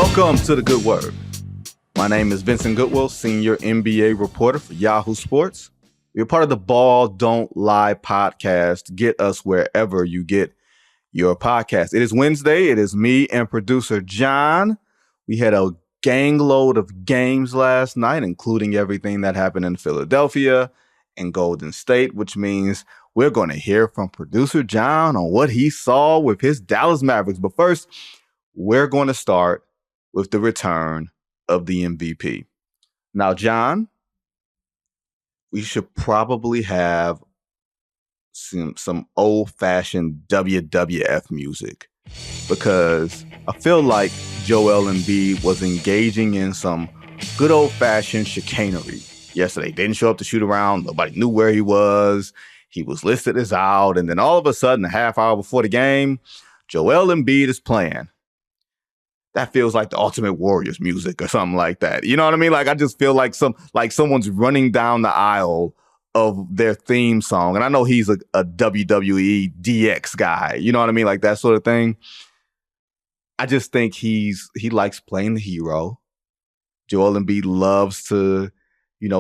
Welcome to The Good Word. My name is Vincent Goodwill, senior NBA reporter for Yahoo Sports. We're part of the Ball Don't Lie podcast. Get us wherever you get your podcast. It is Wednesday. It is me and producer John. We had a gang load of games last night, including everything that happened in Philadelphia and Golden State, which means we're going to hear from producer John on what he saw with his Dallas Mavericks. But first, we're going to start with the return of the MVP. Now, John, we should probably have some old-fashioned WWF music because I feel like Joel Embiid was engaging in some good old-fashioned chicanery yesterday. Didn't show up to shoot around. Nobody knew where he was. He was listed as out. And then all of a sudden, a half hour before the game, Joel Embiid is playing. That feels like the Ultimate Warriors music or something like that. You know what I mean? Like, I just feel like someone's running down the aisle of their theme song. And I know he's a WWE DX guy. You know what I mean? Like that sort of thing. I just think he likes playing the hero. Joel Embiid loves to,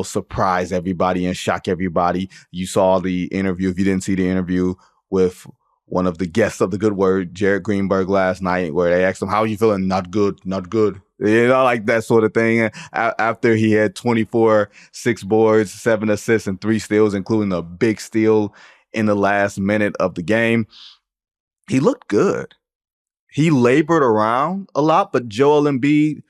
surprise everybody and shock everybody. You saw the interview, if you didn't see the interview with one of the guests of The Good Word, Jared Greenberg, last night, where they asked him, how are you feeling? Not good, not good. Like that sort of thing. After he had 24, 6 boards, 7 assists, and 3 steals, including a big steal in the last minute of the game, he looked good. He labored around a lot, but Joel Embiid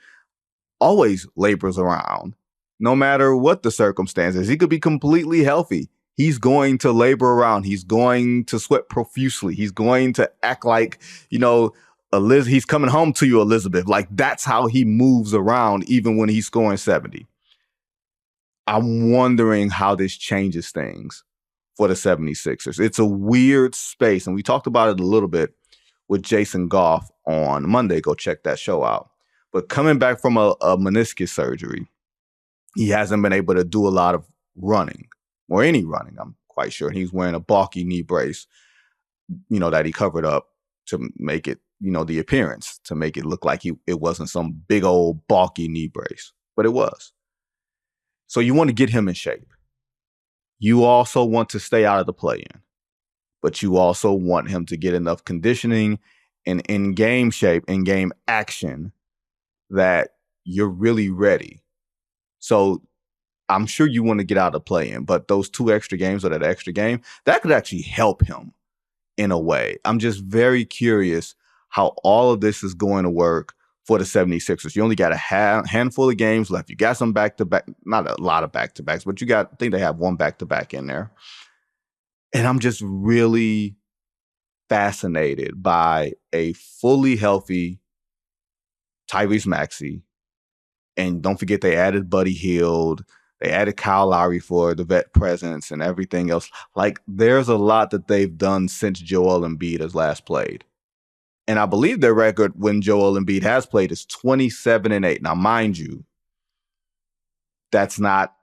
always labors around, no matter what the circumstances. He could be completely healthy. He's going to labor around. He's going to sweat profusely. He's going to act like, he's coming home to you, Elizabeth. Like, that's how he moves around, even when he's scoring 70. I'm wondering how this changes things for the 76ers. It's a weird space, and we talked about it a little bit with Jason Goff on Monday. Go check that show out. But coming back from a meniscus surgery, he hasn't been able to do a lot of running, or any running, I'm quite sure. He's wearing a bulky knee brace, that he covered up to make it, the appearance, to make it look like it wasn't some big old bulky knee brace, but it was. So you want to get him in shape. You also want to stay out of the play-in, but you also want him to get enough conditioning and in-game shape, in-game action that you're really ready. So I'm sure you want to get out of the play-in, but those 2 extra games or that extra game, that could actually help him in a way. I'm just very curious how all of this is going to work for the 76ers. You only got a handful of games left. You got some back-to-back, not a lot of back-to-backs, but I think they have one back-to-back in there. And I'm just really fascinated by a fully healthy Tyrese Maxey. And don't forget, they added Buddy Hield. They added Kyle Lowry for the vet presence and everything else. Like, there's a lot that they've done since Joel Embiid has last played. And I believe their record when Joel Embiid has played is 27-8. Now, mind you, that's not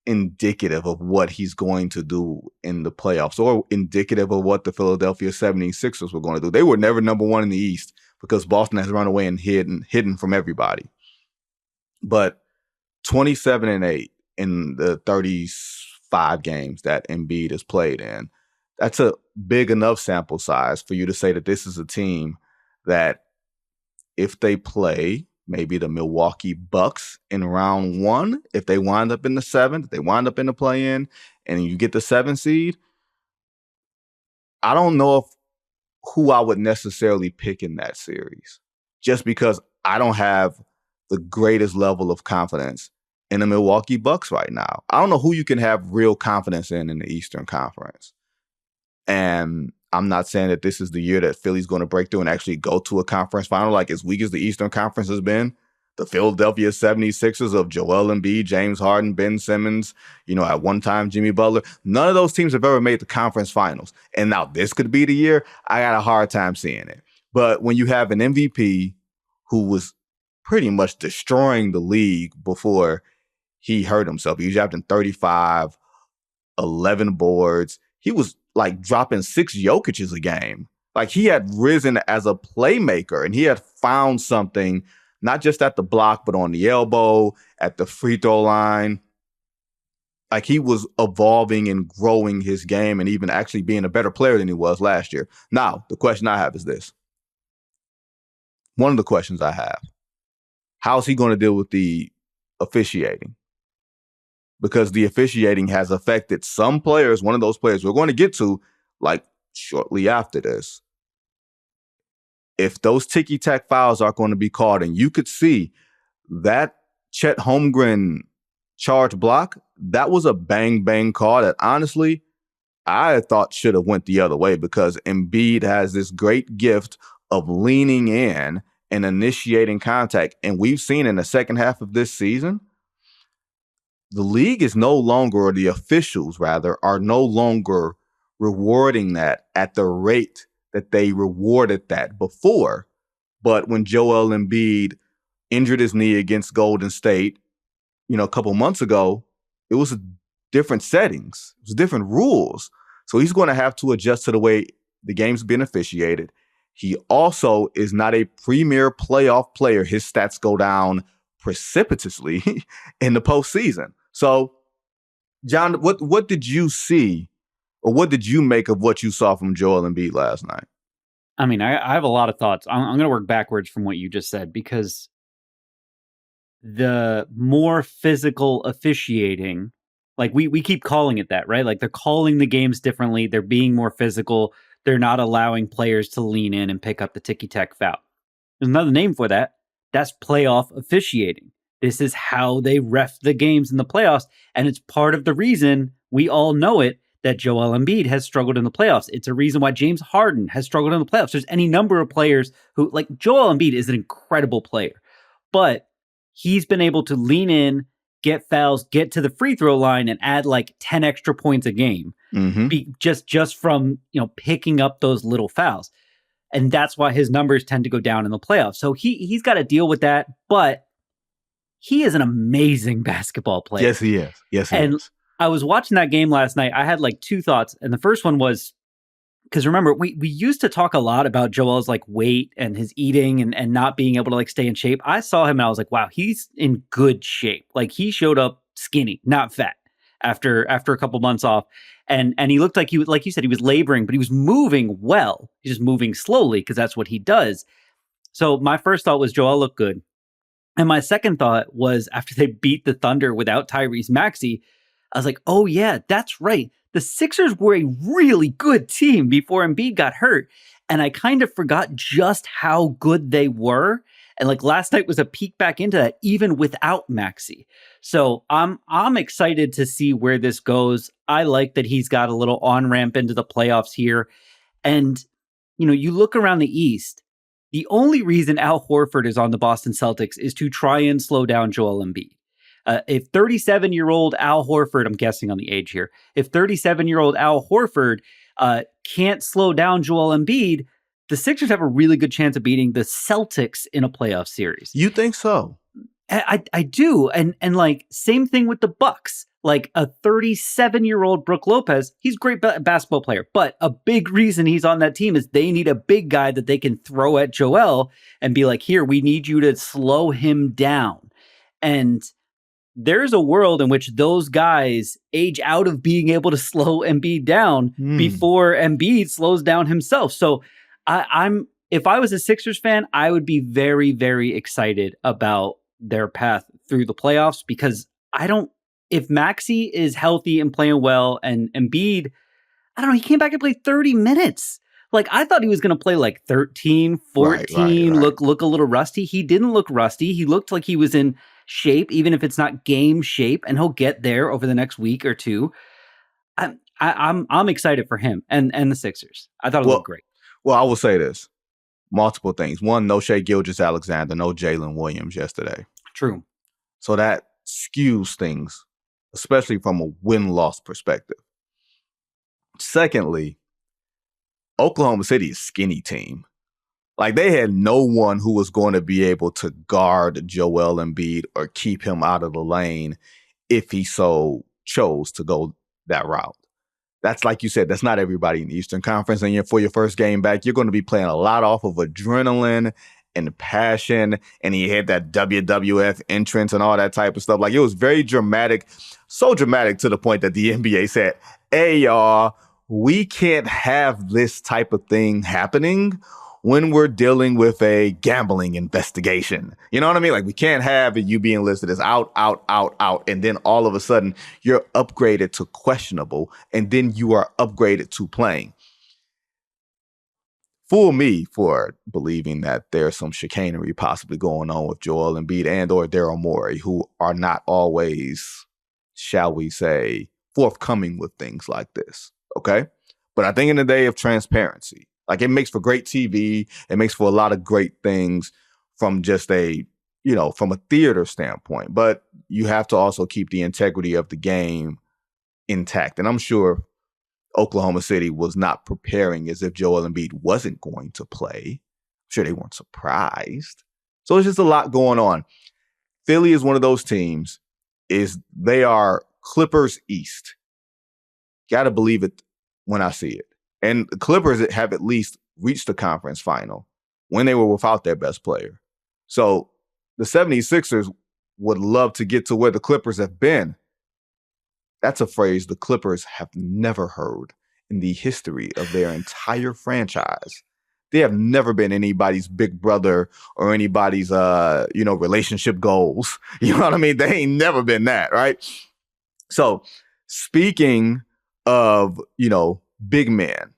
indicative of what he's going to do in the playoffs or indicative of what the Philadelphia 76ers were going to do. They were never number 1 in the East because Boston has run away and hidden from everybody. But 27-8 in the 35 games that Embiid has played in, that's a big enough sample size for you to say that this is a team that if they play maybe the Milwaukee Bucks in round 1, if they wind up in the 7th, if they wind up in the play-in, and you get the 7th seed, I don't know who I would necessarily pick in that series, just because I don't have the greatest level of confidence in the Milwaukee Bucks right now. I don't know who you can have real confidence in the Eastern Conference. And I'm not saying that this is the year that Philly's going to break through and actually go to a conference final. Like, as weak as the Eastern Conference has been, the Philadelphia 76ers of Joel Embiid, James Harden, Ben Simmons, at one time Jimmy Butler, none of those teams have ever made the conference finals. And now this could be the year. I got a hard time seeing it. But when you have an MVP who was pretty much destroying the league before he hurt himself, he was drafting 35, 11 boards. He was like dropping 6 Jokic's a game. Like, he had risen as a playmaker and he had found something not just at the block, but on the elbow, at the free throw line. Like, he was evolving and growing his game and even actually being a better player than he was last year. Now, the question I have is this. One of the questions I have, how's he going to deal with the officiating? Because the officiating has affected some players. One of those players we're going to get to, like, shortly after this. If those ticky-tack fouls are going to be called, and you could see that Chet Holmgren charge block, that was a bang-bang call that, honestly, I thought should have went the other way, because Embiid has this great gift of leaning in and initiating contact. And we've seen in the second half of this season, the league is no longer, or the officials rather, are no longer rewarding that at the rate that they rewarded that before. But when Joel Embiid injured his knee against Golden State, a couple months ago, it was different settings. It was different rules. So he's going to have to adjust to the way the game's been officiated. He also is not a premier playoff player. His stats go down precipitously in the postseason. So, John, what did you see, or what did you make of what you saw from Joel Embiid last night? I mean, I have a lot of thoughts. I'm going to work backwards from what you just said, because the more physical officiating, like we keep calling it that, right? Like, they're calling the games differently. They're being more physical. They're not allowing players to lean in and pick up the ticky-tack foul. There's another name for that. That's playoff officiating. This is how they ref the games in the playoffs, and it's part of the reason, we all know it, that Joel Embiid has struggled in the playoffs. It's a reason why James Harden has struggled in the playoffs. There's any number of players who, like, Joel Embiid is an incredible player, but he's been able to lean in, get fouls, get to the free throw line, and add like 10 extra points a game, just from picking up those little fouls. And that's why his numbers tend to go down in the playoffs. So he's got to deal with that, but he is an amazing basketball player. Yes, he is. Yes, he is. I was watching that game last night. I had like two thoughts. And the first one was, because remember, we used to talk a lot about Joel's like weight and his eating and not being able to like stay in shape. I saw him and I was like, wow, he's in good shape. Like, he showed up skinny, not fat, after a couple months off. And he looked like like you said, he was laboring, but he was moving well. He's just moving slowly because that's what he does. So my first thought was Joel looked good. And my second thought was, after they beat the Thunder without Tyrese Maxey, I was like, oh yeah, that's right. The Sixers were a really good team before Embiid got hurt. And I kind of forgot just how good they were. And like, last night was a peek back into that, even without Maxey. So I'm excited to see where this goes. I like that he's got a little on-ramp into the playoffs here. And, you look around the East, the only reason Al Horford is on the Boston Celtics is to try and slow down Joel Embiid. If 37-year-old Al Horford, I'm guessing on the age here, if 37-year-old Al Horford can't slow down Joel Embiid, the Sixers have a really good chance of beating the Celtics in a playoff series. You think so? I do. And like, same thing with the Bucks. Like, a 37-year-old Brook Lopez, he's a great basketball player, but a big reason he's on that team is they need a big guy that they can throw at Joel and be like, here, we need you to slow him down. And there's a world in which those guys age out of being able to slow Embiid down before Embiid slows down himself. So if I was a Sixers fan, I would be very, very excited about their path through the playoffs, because if Maxey is healthy and playing well, and Embiid, I don't know, he came back and played 30 minutes. Like, I thought he was going to play like 13, 14, right. Look a little rusty. He didn't look rusty. He looked like he was in shape, even if it's not game shape, and he'll get there over the next week or two. I'm excited for him and the Sixers. I thought it looked great. Well, I will say this. Multiple things. One, no Shai Gilgeous-Alexander, no Jalen Williams yesterday. True. So that skews things, especially from a win-loss perspective. Secondly, Oklahoma City is a skinny team. Like, they had no one who was going to be able to guard Joel Embiid or keep him out of the lane if he so chose to go that route. That's, like you said, that's not everybody in the Eastern Conference. And for your first game back, you're going to be playing a lot off of adrenaline and passion, and he had that WWF entrance and all that type of stuff. Like, it was very dramatic, so dramatic to the point that the NBA said, hey, y'all, we can't have this type of thing happening when we're dealing with a gambling investigation. You know what I mean? Like, we can't have you being listed as out, and then all of a sudden you're upgraded to questionable, and then you are upgraded to playing. Fool me for believing that there's some chicanery possibly going on with Joel Embiid and or Daryl Morey, who are not always, shall we say, forthcoming with things like this. Okay? But I think in the day of transparency, like, it makes for great TV. It makes for a lot of great things from just from a theater standpoint. But you have to also keep the integrity of the game intact. And I'm sure Oklahoma City was not preparing as if Joel Embiid wasn't going to play. I'm sure they weren't surprised. So it's just a lot going on. Philly is one of those teams. They are Clippers East. Got to believe it when I see it. And the Clippers have at least reached the conference final when they were without their best player. So the 76ers would love to get to where the Clippers have been. That's a phrase the Clippers have never heard in the history of their entire franchise. They have never been anybody's big brother or anybody's, relationship goals. You know what I mean? They ain't never been that, right? So speaking of, big men,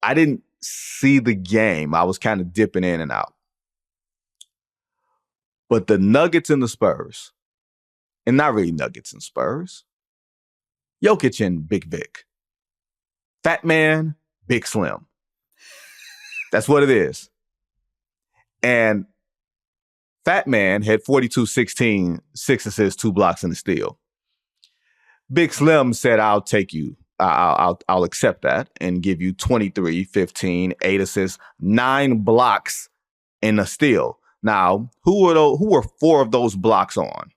I didn't see the game. I was kind of dipping in and out. But the Nuggets and the Spurs, and not really Nuggets and Spurs, Jokic and Big Vic. Fat man, Big Slim. That's what it is. And Fat man had 42-16, 6 assists, 2 blocks, and a steal. Big Slim said, I'll take you. I'll accept that and give you 23, 15, 8 assists, 9 blocks, and a steal. Now, who were 4 of those blocks on?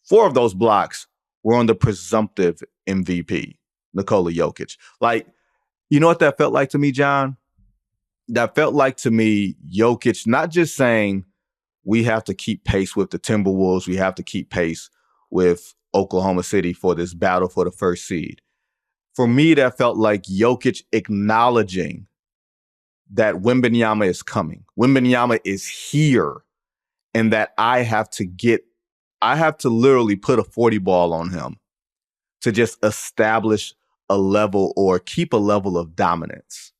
4 of those blocks were on the presumptive MVP, Nikola Jokic. Like, you know what that felt like to me, John? That felt like to me, Jokic not just saying we have to keep pace with the Timberwolves, we have to keep pace with Oklahoma City for this battle for the first seed. For me, that felt like Jokic acknowledging that Wembanyama is coming. Wembanyama is here, and that I have to literally put a 40 ball on him to just establish a level or keep a level of dominance.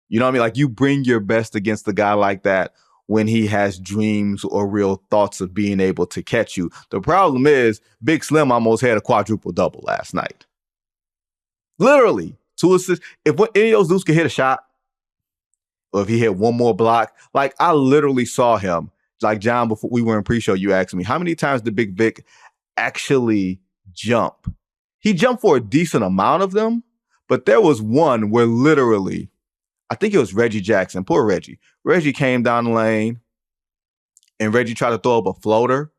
You know what I mean? Like, you bring your best against a guy like that when he has dreams or real thoughts of being able to catch you. The problem is Big Slim almost had a quadruple-double last night. Literally, 2 assists. If any of those dudes could hit a shot, or if he hit one more block, like, I literally saw him. Like, John, before we were in pre-show, you asked me, how many times did Big Vic actually jump? He jumped for a decent amount of them, but there was one where literally, I think it was Reggie Jackson. Poor Reggie. Reggie came down the lane, and Reggie tried to throw up a floater,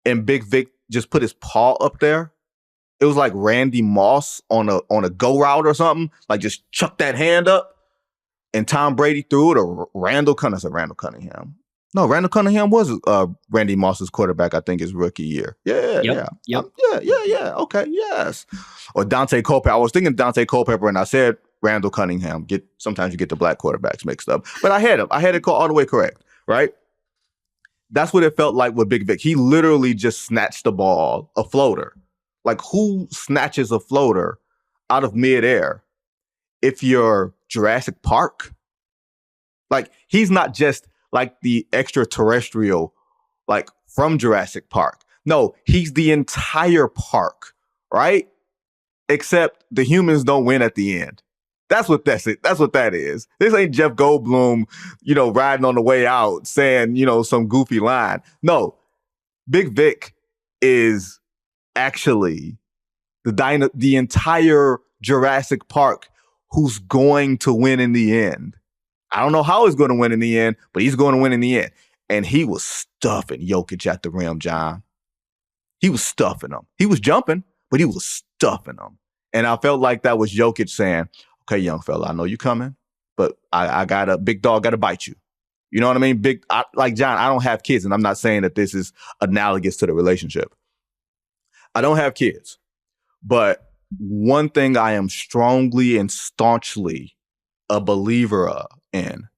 and Big Vic just put his paw up there. It was like Randy Moss on a go route or something. Like, just chuck that hand up, and Tom Brady threw it, or Randall Cunningham. No, Randall Cunningham was Randy Moss's quarterback, I think, his rookie year. Yeah. Okay, yes. Or Dante Culpepper. I was thinking Dante Culpepper, and I said Randall Cunningham. Sometimes you get the black quarterbacks mixed up. But I had him. I had it all the way correct, right? That's what it felt like with Big Vic. He literally just snatched the ball, a floater. Like, who snatches a floater out of midair if you're Jurassic Park? Like, he's not just like the extraterrestrial, like, from Jurassic Park. No, he's the entire park, right? Except the humans don't win at the end. That's what that is. This ain't Jeff Goldblum, riding on the way out saying, some goofy line. No, Big Vic is actually the entire Jurassic Park who's going to win in the end. I don't know how he's going to win in the end, but he's going to win in the end. And he was stuffing Jokic at the rim, John. He was stuffing him. He was jumping, but he was stuffing him. And I felt like that was Jokic saying, okay, young fella, I know you coming, but I got a big dog got to bite you. You know what I mean? Like John, I don't have kids, and I'm not saying that this is analogous to the relationship. I don't have kids, but one thing I am strongly and staunchly a believer in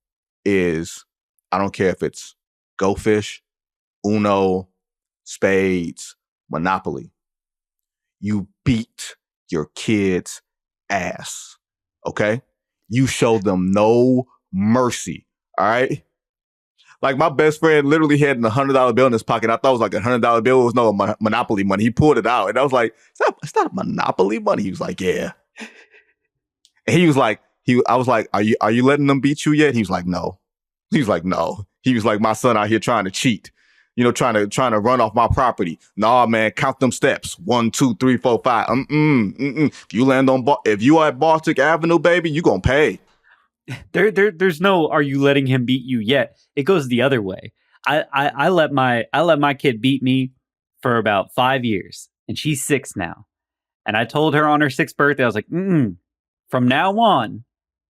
is I don't care if it's Go Fish, Uno, Spades, Monopoly. You beat your kids' ass, okay? You show them no mercy, all right? Like my best friend literally had a $100 bill in his pocket. I thought it was like a $100 bill. It was no Monopoly money. He pulled it out, and I was like, "It's not Monopoly money." He was like, "Yeah." And he was like, I was like, "Are you letting them beat you yet?" He was like, "No." He was like, "No." He was like, "My son out here trying to cheat, trying to run off my property. Nah, man, count them steps. 1, 2, 3, 4, 5. If you land on, if you are at Baltic Avenue, baby, you gonna pay." There's no, are you letting him beat you yet? It goes the other way. I let my kid beat me for about 5 years, and she's 6 now. And I told her on her 6th birthday, I was like, from now on,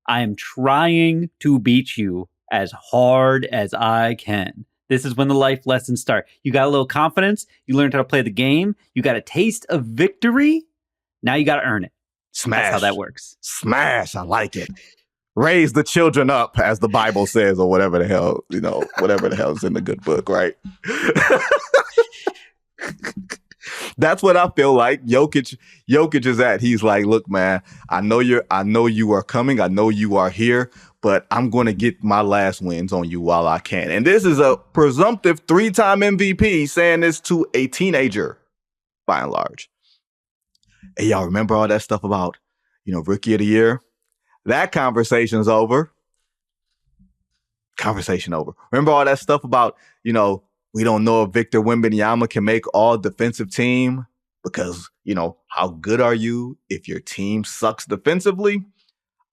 I am trying to beat you as hard as I can. This is when the life lessons start. You got a little confidence. You learned how to play the game. You got a taste of victory. Now you got to earn it. Smash. That's how that works. Smash. I like it. Raise the children up, as the Bible says, or whatever the hell, whatever the hell is in the good book, right? That's what I feel like Jokic is at. He's like, "Look, man, I know you are coming. I know you are here, but I'm going to get my last wins on you while I can." And this is a presumptive 3-time MVP saying this to a teenager, by and large. Hey, y'all remember all that stuff about, Rookie of the Year? That conversation's over. Conversation over. Remember all that stuff about, we don't know if Victor Wembanyama can make all defensive team because, how good are you if your team sucks defensively?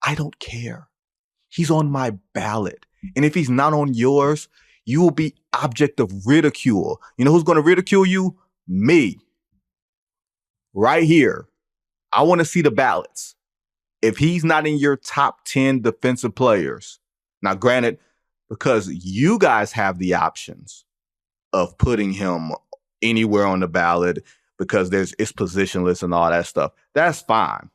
I don't care. He's on my ballot. And if he's not on yours, you will be object of ridicule. You know who's going to ridicule you? Me. Right here. I want to see the ballots. If he's not in your top 10 defensive players, now granted, because you guys have the options of putting him anywhere on the ballot because it's positionless and all that stuff, that's fine.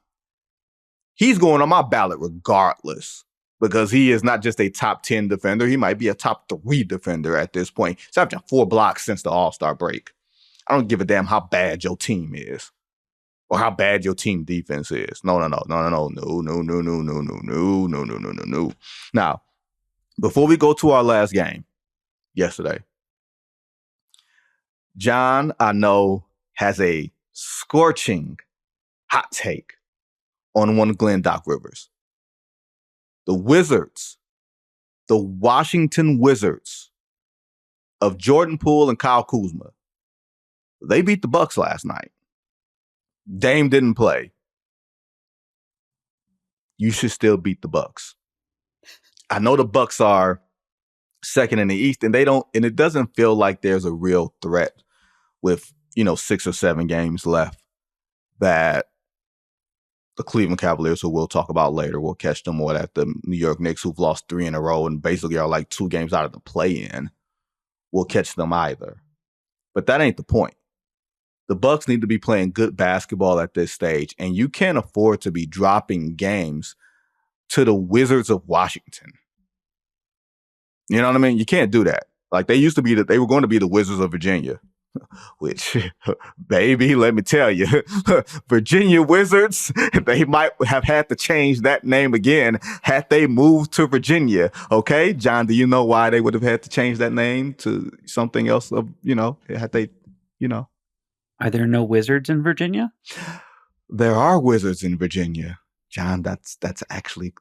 He's going on my ballot regardless because he is not just a top 10 defender. He might be a top 3 defender at this point. He's averaging 4 blocks since the All-Star break. I don't give a damn how bad your team is. Or how bad your team defense is. No. Now, before we go to our last game yesterday, John, I know, has a scorching hot take on one Glenn Doc Rivers. The Wizards, the Washington Wizards of Jordan Poole and Kyle Kuzma, they beat the Bucks last night. Dame didn't play. You should still beat the Bucks. I know the Bucks are second in the East, and it doesn't feel like there's a real threat with, 6 or 7 games left that the Cleveland Cavaliers, who we'll talk about later, will catch them, or that the New York Knicks, who've lost 3 in a row and basically are like 2 games out of the play-in, will catch them either. But that ain't the point. The Bucks need to be playing good basketball at this stage, and you can't afford to be dropping games to the Wizards of Washington. You know what I mean? You can't do that. Like they were going to be the Wizards of Virginia, which, baby, let me tell you, Virginia Wizards, they might have had to change that name again had they moved to Virginia. Okay, John, do you know why they would have had to change that name to something else? Had they, Are there no wizards in Virginia? There are wizards in Virginia, John. That's actually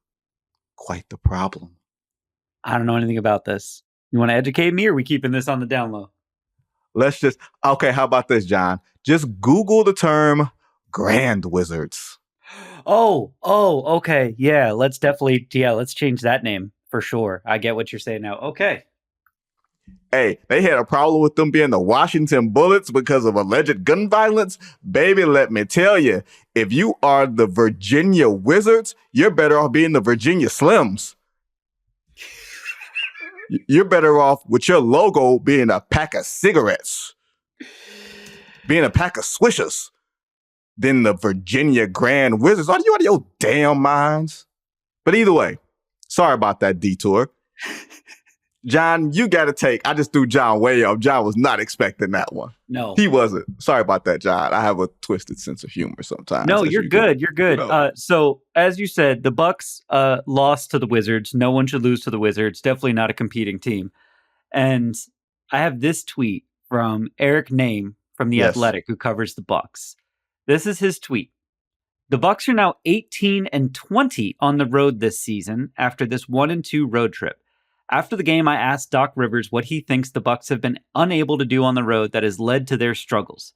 quite the problem. I don't know anything about this. You want to educate me, or are we keeping this on the down low? Okay, how about this, John? Just Google the term Grand Wizards. Oh, okay. Yeah, let's change that name for sure. I get what you're saying now. Okay. Hey, they had a problem with them being the Washington Bullets because of alleged gun violence. Baby, let me tell you, if you are the Virginia Wizards, you're better off being the Virginia Slims. You're better off with your logo being a pack of cigarettes, being a pack of Swishers, than the Virginia Grand Wizards. Are you out of your damn minds? But either way, sorry about that detour. John, you got to take. I just threw John way up. John was not expecting that one. No, he wasn't. Sorry about that, John. I have a twisted sense of humor sometimes. No, you're good. You're good. So as you said, the Bucks lost to the Wizards. No one should lose to the Wizards. Definitely not a competing team. And I have this tweet from Eric Name from The Athletic, who covers the Bucks. This is his tweet. The Bucks are now 18-20 on the road this season after this 1-2 road trip. After the game, I asked Doc Rivers what he thinks the Bucks have been unable to do on the road that has led to their struggles.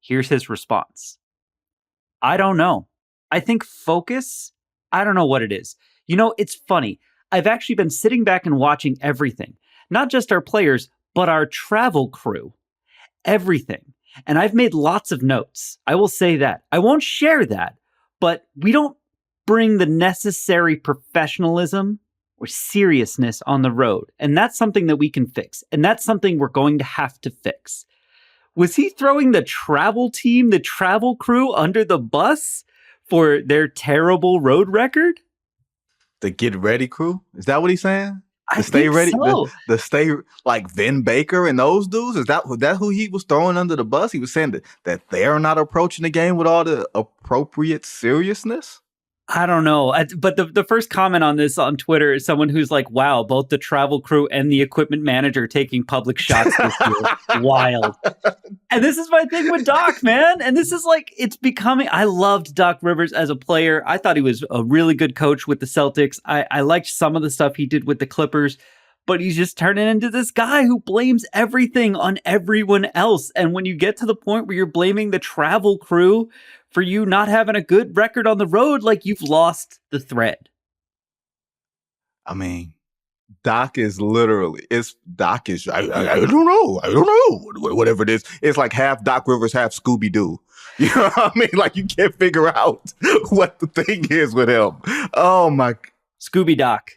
Here's his response. I don't know. I think focus. I don't know what it is. You know, it's funny. I've actually been sitting back and watching everything. Not just our players, but our travel crew. Everything. And I've made lots of notes. I will say that. I won't share that. But we don't bring the necessary professionalism or seriousness on the road. And that's something that we can fix. And that's something we're going to have to fix. Was he throwing the travel team, the travel crew under the bus for their terrible road record? The get ready crew? Is that what he's saying? I stay ready. So. The stay like Vin Baker and those dudes? Is that who he was throwing under the bus? He was saying that they're not approaching the game with all the appropriate seriousness? I don't know. But the first comment on this on Twitter is someone who's like, wow, both the travel crew and the equipment manager taking public shots this year. Wild. And this is my thing with Doc, man. And this is like, it's becoming, I loved Doc Rivers as a player. I thought he was a really good coach with the Celtics. I liked some of the stuff he did with the Clippers. But he's just turning into this guy who blames everything on everyone else. And when you get to the point where you're blaming the travel crew for you not having a good record on the road, like you've lost the thread. I mean, Doc is literally, I don't know, whatever it is. It's like half Doc Rivers, half Scooby-Doo. You know what I mean? Like you can't figure out what the thing is with him. Oh my Scooby Doc.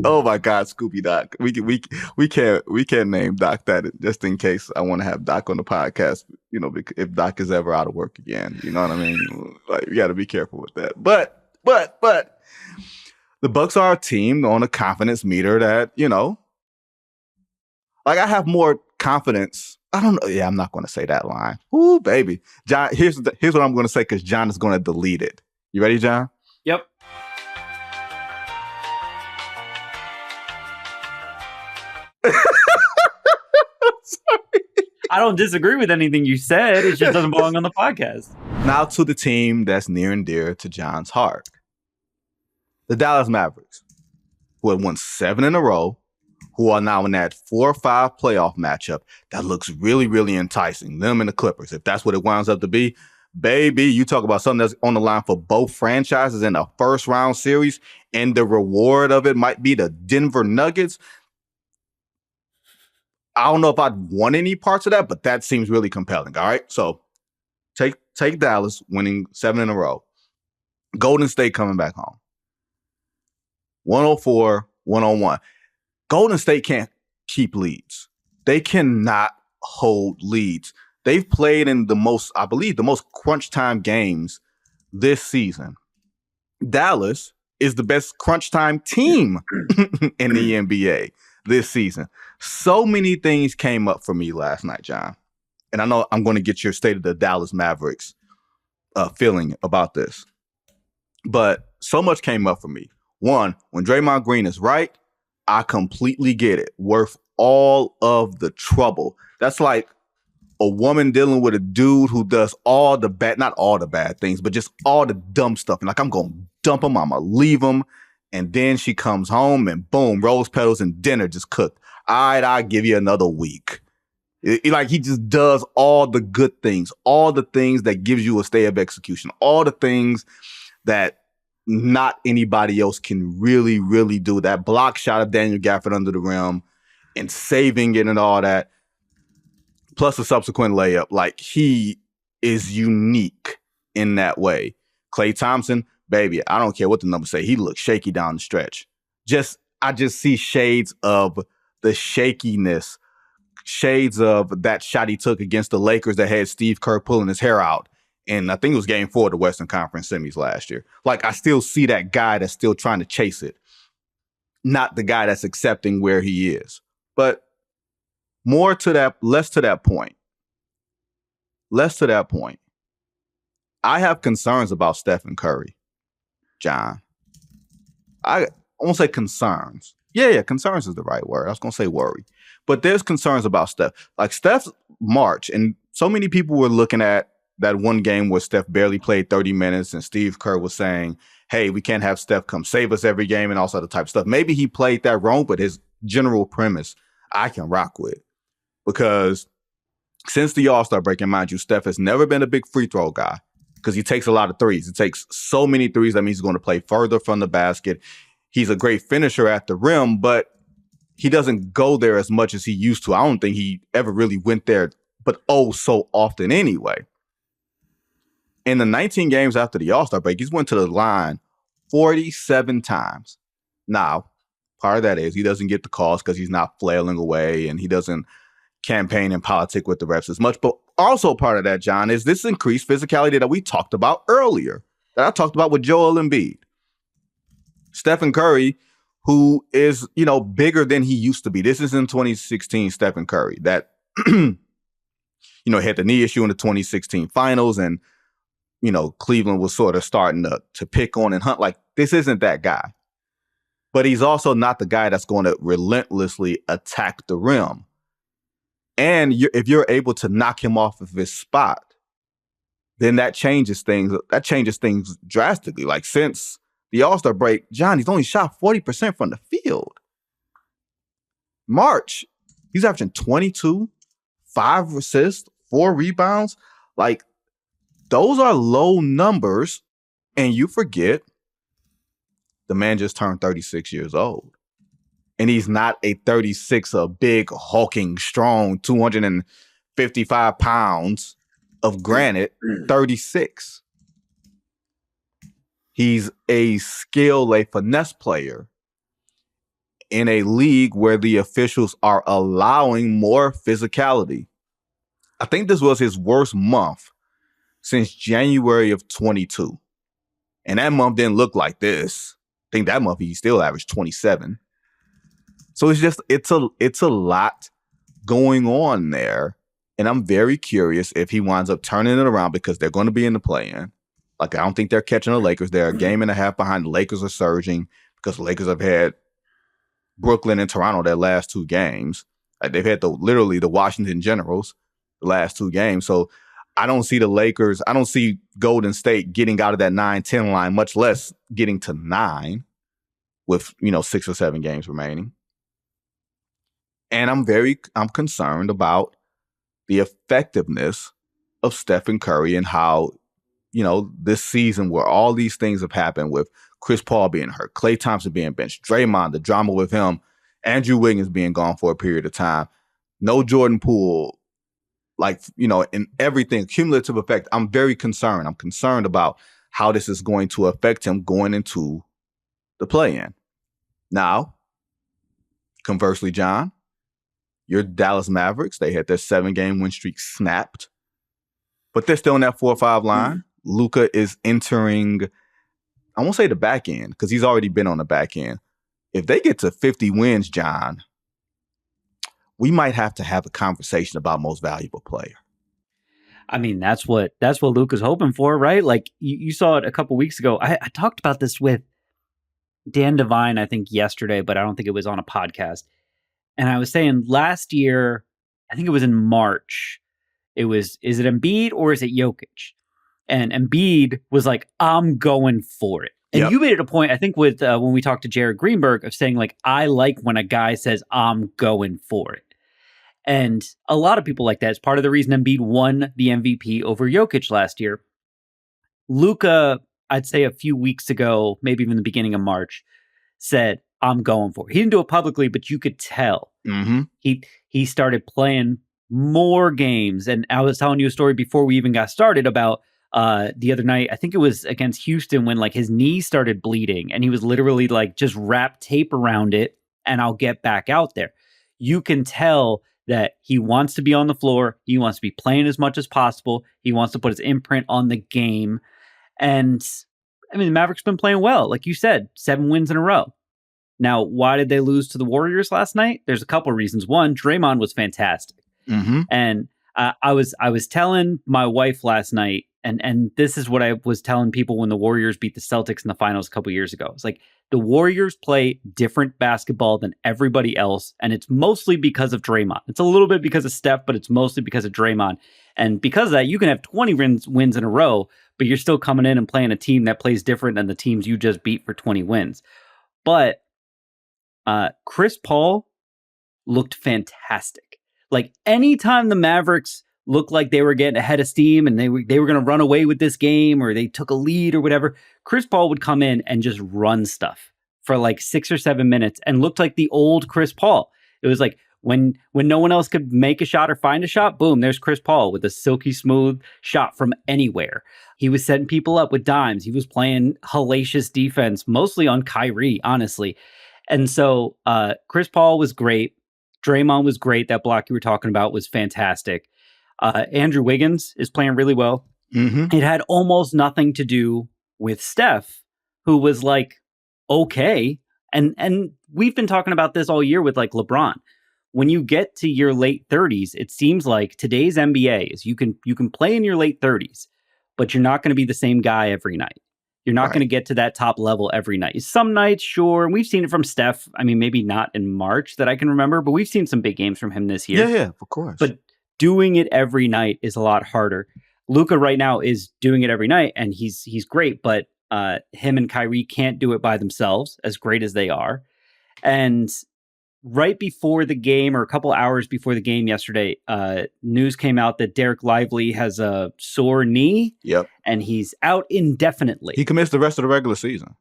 Oh my God, Scooby Doc. We can't name Doc that just in case I want to have Doc on the podcast. You know, if Doc is ever out of work again, you know what I mean. Like you got to be careful with that. But the Bucks are a team on a confidence meter that like I have more confidence. I don't know. Yeah, I'm not going to say that line. Ooh, baby, John. Here's what I'm going to say because John is going to delete it. You ready, John? Yep. Sorry. I don't disagree with anything you said. It just doesn't belong on the podcast. Now to the team that's near and dear to John's heart. The Dallas Mavericks, who had won 7 in a row, who are now in that 4 or 5 playoff matchup that looks really, really enticing. Them and the Clippers. If that's what it winds up to be, baby, you talk about something that's on the line for both franchises in a first round series, and the reward of it might be the Denver Nuggets. I don't know if I'd want any parts of that, but that seems really compelling. All right. So take Dallas winning 7 in a row. Golden State coming back home. 104-101. Golden State can't keep leads. They cannot hold leads. They've played in the most crunch time games this season. Dallas is the best crunch time team in the NBA this season. So many things came up for me last night, John. And I know I'm going to get your state of the Dallas Mavericks feeling about this. But so much came up for me. One, when Draymond Green is right, I completely get it. Worth all of the trouble. That's like a woman dealing with a dude who does not all the bad things, but just all the dumb stuff. And like, I'm going to dump him, I'm going to leave him. And then she comes home and boom, rose petals and dinner just cooked. All right, I'll give you another week. Like he just does all the good things, all the things that gives you a stay of execution, all the things that not anybody else can really, really do. That block shot of Daniel Gafford under the rim and saving it and all that, plus the subsequent layup. Like he is unique in that way. Klay Thompson, baby, I don't care what the numbers say. He looked shaky down the stretch. Just I just see shades of the shakiness, shades of that shot he took against the Lakers that had Steve Kerr pulling his hair out. And I think it was game 4 of the Western Conference semis last year. Like, I still see that guy that's still trying to chase it, not the guy that's accepting where he is. But less to that point. I have concerns about Stephen Curry, John. I won't say concerns. Yeah, concerns is the right word. I was going to say worry. But there's concerns about Steph. Like Steph's March, and so many people were looking at that one game where Steph barely played 30 minutes and Steve Kerr was saying, hey, we can't have Steph come save us every game and all sort of type of stuff. Maybe he played that wrong, but his general premise I can rock with. Because since the All-Star break, and mind you, Steph has never been a big free throw guy because he takes a lot of threes. He takes so many threes. That means he's going to play further from the basket. He's a great finisher at the rim, but he doesn't go there as much as he used to. I don't think he ever really went there, but so often anyway. In the 19 games after the All-Star break, he's went to the line 47 times. Now, part of that is he doesn't get the calls because he's not flailing away and he doesn't campaign and politic with the refs as much. But also part of that, John, is this increased physicality that we talked about earlier, that I talked about with Joel Embiid. Stephen Curry, who is, bigger than he used to be. This is in 2016 Stephen Curry that, had the knee issue in the 2016 finals and, Cleveland was sort of starting to pick on and hunt. Like, this isn't that guy. But he's also not the guy that's going to relentlessly attack the rim. And if you're able to knock him off of his spot, then that changes things. That changes things drastically. Like, since the All-Star break, John, he's only shot 40% from the field. March, he's averaging 22, 5 assists, 4 rebounds. Like, those are low numbers, and you forget the man just turned 36 years old. And he's not a 36, a big, hulking, strong, 255 pounds of granite, 36. He's a skill, a finesse player in a league where the officials are allowing more physicality. I think this was his worst month since January of 22. And that month didn't look like this. I think that month he still averaged 27. So it's a lot going on there. And I'm very curious if he winds up turning it around because they're going to be in the play-in. Like, I don't think they're catching the Lakers. They're a game and a half behind. The Lakers are surging because the Lakers have had Brooklyn and Toronto their last 2 games. Like, they've had literally the Washington Generals the last 2 games. So I don't see the Lakers. I don't see Golden State getting out of that 9-10 line, much less getting to 9 with, 6 or 7 games remaining. And I'm concerned about the effectiveness of Stephen Curry and how, this season where all these things have happened with Chris Paul being hurt, Klay Thompson being benched, Draymond, the drama with him, Andrew Wiggins being gone for a period of time, no Jordan Poole, in everything, cumulative effect. I'm very concerned. I'm concerned about how this is going to affect him going into the play-in. Now, conversely, John, your Dallas Mavericks, they had their 7-game win streak snapped, but they're still in that 4-5 line. Mm-hmm. Luka is entering, I won't say the back end, because he's already been on the back end. If they get to 50 wins, John, we might have to have a conversation about most valuable player. I mean, that's what Luka's hoping for, right? Like, you saw it a couple weeks ago. I talked about this with Dan Devine, I think, yesterday, but I don't think it was on a podcast. And I was saying last year, I think it was in March, is it Embiid or is it Jokic? And Embiid was like, I'm going for it. And You made it a point, I think, with when we talked to Jared Greenberg, of saying, like, I like when a guy says, I'm going for it. And a lot of people like that. It's part of the reason Embiid won the MVP over Jokic last year. Luka, I'd say a few weeks ago, maybe even the beginning of March, said, I'm going for it. He didn't do it publicly, but you could tell. Mm-hmm. He started playing more games. And I was telling you a story before we even got started about the other night. I think it was against Houston when like his knee started bleeding and he was literally like, just wrap tape around it and I'll get back out there. You can tell that he wants to be on the floor. He wants to be playing as much as possible. He wants to put his imprint on the game. And I mean, the Mavericks been playing well. Like you said, 7 wins in a row. Now, why did they lose to the Warriors last night? There's a couple of reasons. One, Draymond was fantastic. Mm-hmm. And I was telling my wife last night, and this is what I was telling people when the Warriors beat the Celtics in the finals a couple years ago. It's like the Warriors play different basketball than everybody else, and it's mostly because of Draymond. It's a little bit because of Steph, but it's mostly because of Draymond. And because of that, you can have 20 wins in a row, but you're still coming in and playing a team that plays different than the teams you just beat for 20 wins. But Chris Paul looked fantastic. Like anytime the Mavericks looked like they were getting ahead of steam and they were going to run away with this game or they took a lead or whatever, Chris Paul would come in and just run stuff for like 6 or 7 minutes and looked like the old Chris Paul. It was like when no one else could make a shot or find a shot, boom, there's Chris Paul with a silky smooth shot from anywhere. He was setting people up with dimes. He was playing hellacious defense, mostly on Kyrie, honestly. And so Chris Paul was great. Draymond was great. That block you were talking about was fantastic. Andrew Wiggins is playing really well. Mm-hmm. It had almost nothing to do with Steph, who was like, okay. And we've been talking about this all year with like LeBron. When you get to your late 30s, it seems like today's NBA is you can play in your late 30s, but you're not going to be the same guy every night. You're not going to get to that top level every night. Some nights, sure. And we've seen it from Steph. I mean, maybe not in March that I can remember, but we've seen some big games from him this year. Yeah, of course. But doing it every night is a lot harder. Luka right now is doing it every night, and he's great, but him and Kyrie can't do it by themselves, as great as they are. And right before the game, or a couple hours before the game yesterday, news came out that Derek Lively has a sore knee. Yep. And he's out indefinitely. He commits the rest of the regular season.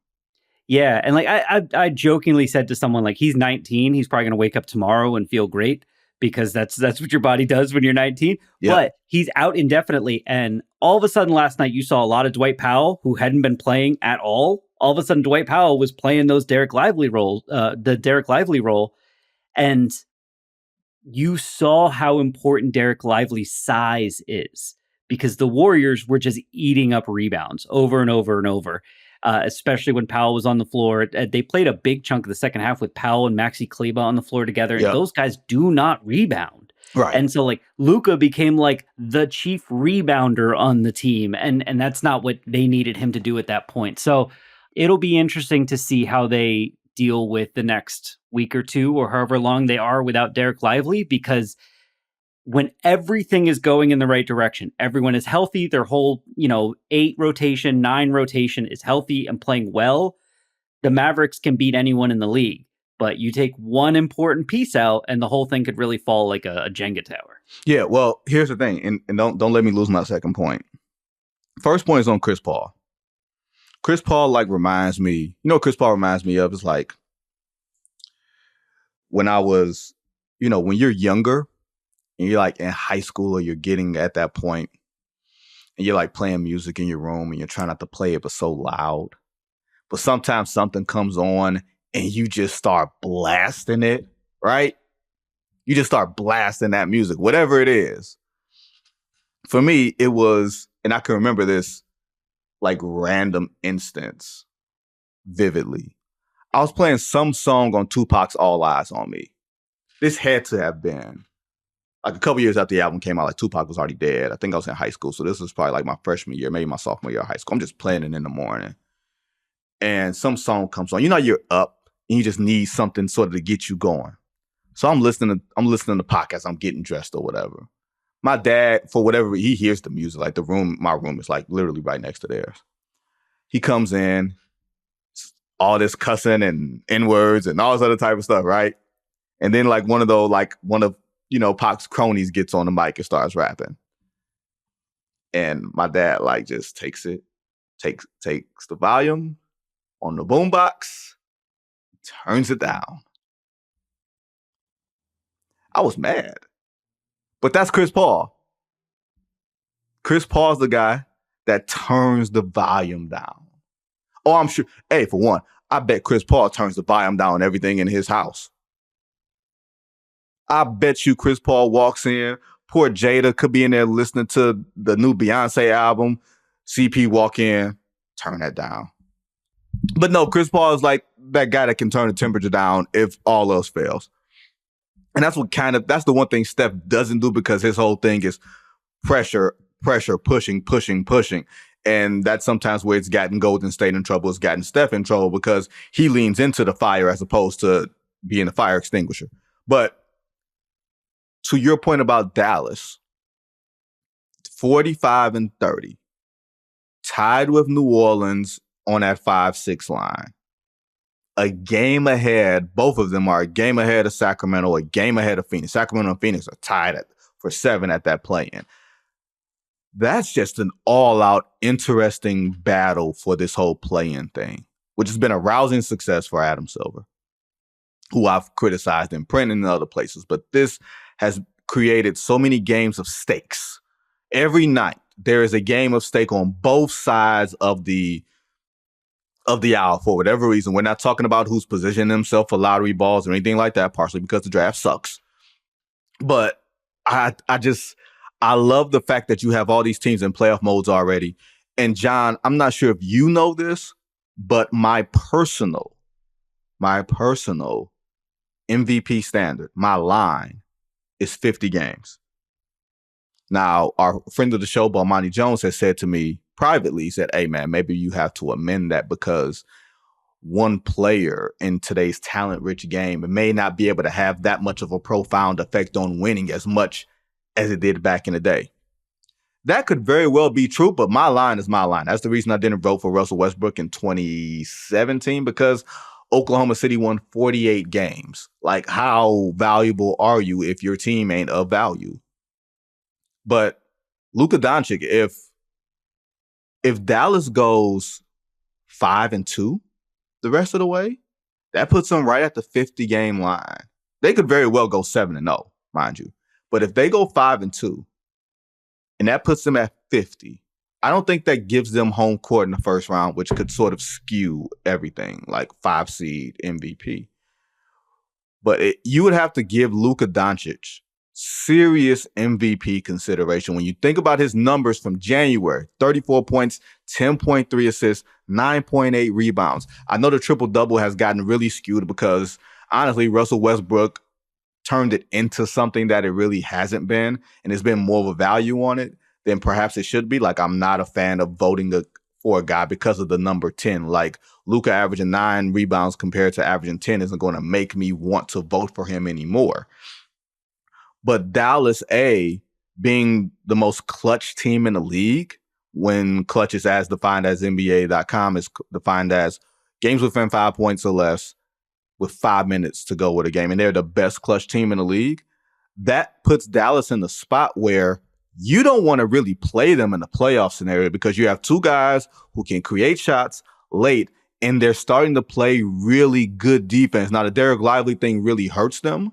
Yeah. And like I jokingly said to someone, like, he's 19. He's probably going to wake up tomorrow and feel great because that's what your body does when you're 19. Yep. But he's out indefinitely. And all of a sudden last night, you saw a lot of Dwight Powell, who hadn't been playing at all. All of a sudden, Dwight Powell was playing those Derek Lively roles, the Derek Lively role. And you saw how important Derek Lively's size is because the Warriors were just eating up rebounds over and over and over, especially when Powell was on the floor. They played a big chunk of the second half with Powell and Maxi Kleber on the floor together. Yep. And those guys do not rebound. Right. And so like Luka became like the chief rebounder on the team. And that's not what they needed him to do at that point. So it'll be interesting to see how they deal with the next week or two or however long they are without Derek Lively, because when everything is going in the right direction, everyone is healthy, their whole, 8 rotation, 9 rotation is healthy and playing well, the Mavericks can beat anyone in the league. But you take one important piece out and the whole thing could really fall like a Jenga tower. Yeah, well, here's the thing, and don't let me lose my second point. First point is on Chris Paul. Chris Paul reminds me, Chris Paul reminds me of is like when I was, when you're younger and you're like in high school or you're getting at that point and you're like playing music in your room and you're trying not to play it but so loud. But sometimes something comes on and you just start blasting it, right? You just start blasting that music, whatever it is. For me, it was, and I can remember this like random instance vividly. I was playing some song on Tupac's All Eyes on Me. This had to have been like a couple years after the album came out. Like Tupac was already dead. I think I was in high school. So this was probably like my freshman year, maybe my sophomore year of high school. I'm just playing it in the morning. And some song comes on. You're up and you just need something sort of to get you going. So I'm listening to podcasts. I'm getting dressed or whatever. My dad, for whatever, he hears the music. Like my room is like literally right next to theirs. He comes in, all this cussing and N-words and all this other type of stuff, right? And then one of Pac's cronies gets on the mic and starts rapping. And my dad just takes the volume on the boombox, turns it down. I was mad. But that's Chris Paul. Chris Paul's the guy that turns the volume down. Oh, I'm sure. Hey, for one, I bet Chris Paul turns the volume down on everything in his house. I bet you Chris Paul walks in. Poor Jada could be in there listening to the new Beyonce album. CP walk in, turn that down. But no, Chris Paul is like that guy that can turn the temperature down if all else fails. And that's the one thing Steph doesn't do, because his whole thing is pressure, pushing. And that's sometimes where it's gotten Golden State in trouble. It's gotten Steph in trouble because he leans into the fire as opposed to being the fire extinguisher. But to your point about Dallas, 45-30, tied with New Orleans on that 5-6 line. A game ahead, both of them are a game ahead of Sacramento, a game ahead of Phoenix. Sacramento and Phoenix are tied for 7 at that play-in. That's just an all-out interesting battle for this whole play-in thing, which has been a rousing success for Adam Silver, who I've criticized in print and in other places. But this has created so many games of stakes. Every night, there is a game of stake on both sides of the aisle for whatever reason. We're not talking about who's positioning himself for lottery balls or anything like that, partially because the draft sucks. But I love the fact that you have all these teams in playoff modes already. And John, I'm not sure if you know this, but my personal MVP standard, my line, is 50 games. Now, our friend of the show, Balmonte Jones, has said to me privately, he said, hey, man, maybe you have to amend that because one player in today's talent-rich game may not be able to have that much of a profound effect on winning as much as it did back in the day. That could very well be true, but my line is my line. That's the reason I didn't vote for Russell Westbrook in 2017, because Oklahoma City won 48 games. Like, how valuable are you if your team ain't of value? But Luka Doncic, if Dallas goes 5-2 the rest of the way, that puts them right at the 50-game line. They could very well go 7-0, mind you. But if they go 5-2, and that puts them at 50, I don't think that gives them home court in the first round, which could sort of skew everything, like 5-seed MVP. But you would have to give Luka Doncic serious MVP consideration. When you think about his numbers from January, 34 points, 10.3 assists, 9.8 rebounds. I know the triple-double has gotten really skewed because, honestly, Russell Westbrook turned it into something that it really hasn't been, and there's been more of a value on it than perhaps it should be. Like, I'm not a fan of voting for a guy because of the number 10. Like, Luka averaging 9 rebounds compared to averaging 10 isn't going to make me want to vote for him anymore. But Dallas, being the most clutch team in the league, when clutch is as defined as NBA.com, is defined as games within 5 points or less with 5 minutes to go with a game, and they're the best clutch team in the league, that puts Dallas in the spot where you don't want to really play them in the playoff scenario because you have two guys who can create shots late, and they're starting to play really good defense. Now, the Derek Lively thing really hurts them,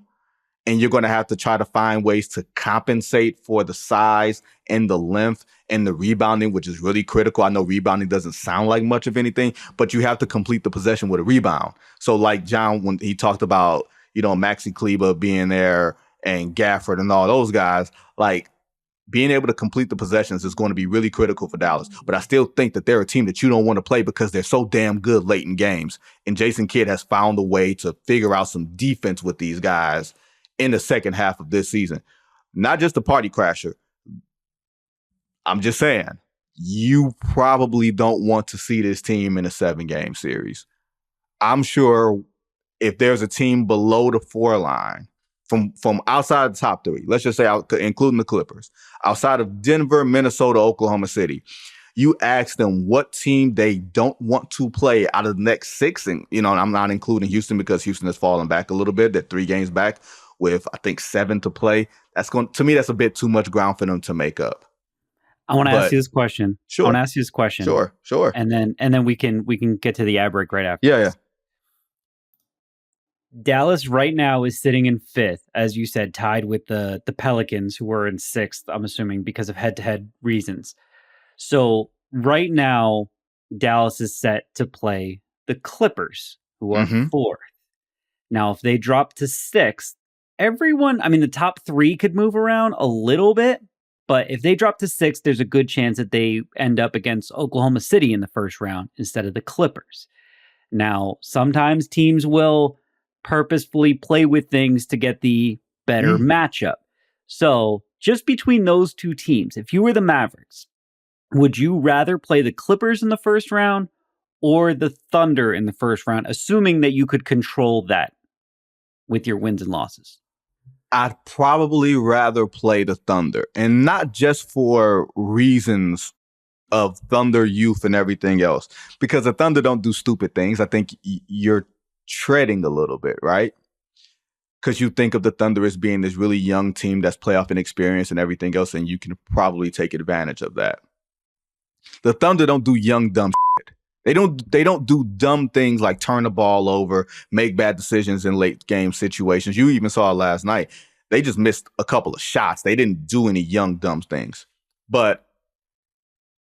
and you're going to have to try to find ways to compensate for the size and the length and the rebounding, which is really critical. I know rebounding doesn't sound like much of anything, but you have to complete the possession with a rebound. So like John, when he talked about, Maxi Kleber being there and Gafford and all those guys, like, being able to complete the possessions is going to be really critical for Dallas. But I still think that they're a team that you don't want to play because they're so damn good late in games. And Jason Kidd has found a way to figure out some defense with these guys in the second half of this season. Not just a party crasher. I'm just saying, you probably don't want to see this team in a 7-game series. I'm sure if there's a team below the 4 line, from outside the top 3, let's just say including the Clippers, outside of Denver, Minnesota, Oklahoma City, you ask them what team they don't want to play out of the next 6, and I'm not including Houston because Houston has fallen back a little bit. They're 3 games back with, I think, 7 to play. That's a bit too much ground for them to make up. I want to ask you this question. Sure. I want to ask you this question. Sure. And then we can get to the ad break right after. Yeah. Dallas right now is sitting in 5th, as you said, tied with the Pelicans, who were in 6th, I'm assuming, because of head-to-head reasons. So right now, Dallas is set to play the Clippers, who are fourth. Now, if they drop to sixth, the top three could move around a little bit, but if they drop to sixth, there's a good chance that they end up against Oklahoma City in the first round instead of the Clippers. Now, sometimes teams will purposefully play with things to get the better matchup. So, just between those two teams, if you were the Mavericks, would you rather play the Clippers in the first round or the Thunder in the first round, assuming that you could control that with your wins and losses? I'd probably rather play the Thunder, and not just for reasons of Thunder youth and everything else, because the Thunder don't do stupid things. I think you're treading a little bit, right? Because you think of the Thunder as being this really young team that's playoff inexperienced and everything else, and you can probably take advantage of that. The Thunder don't do young, dumb shit. They don't do dumb things like turn the ball over, make bad decisions in late game situations. You even saw it last night. They just missed a couple of shots. They didn't do any young, dumb things. But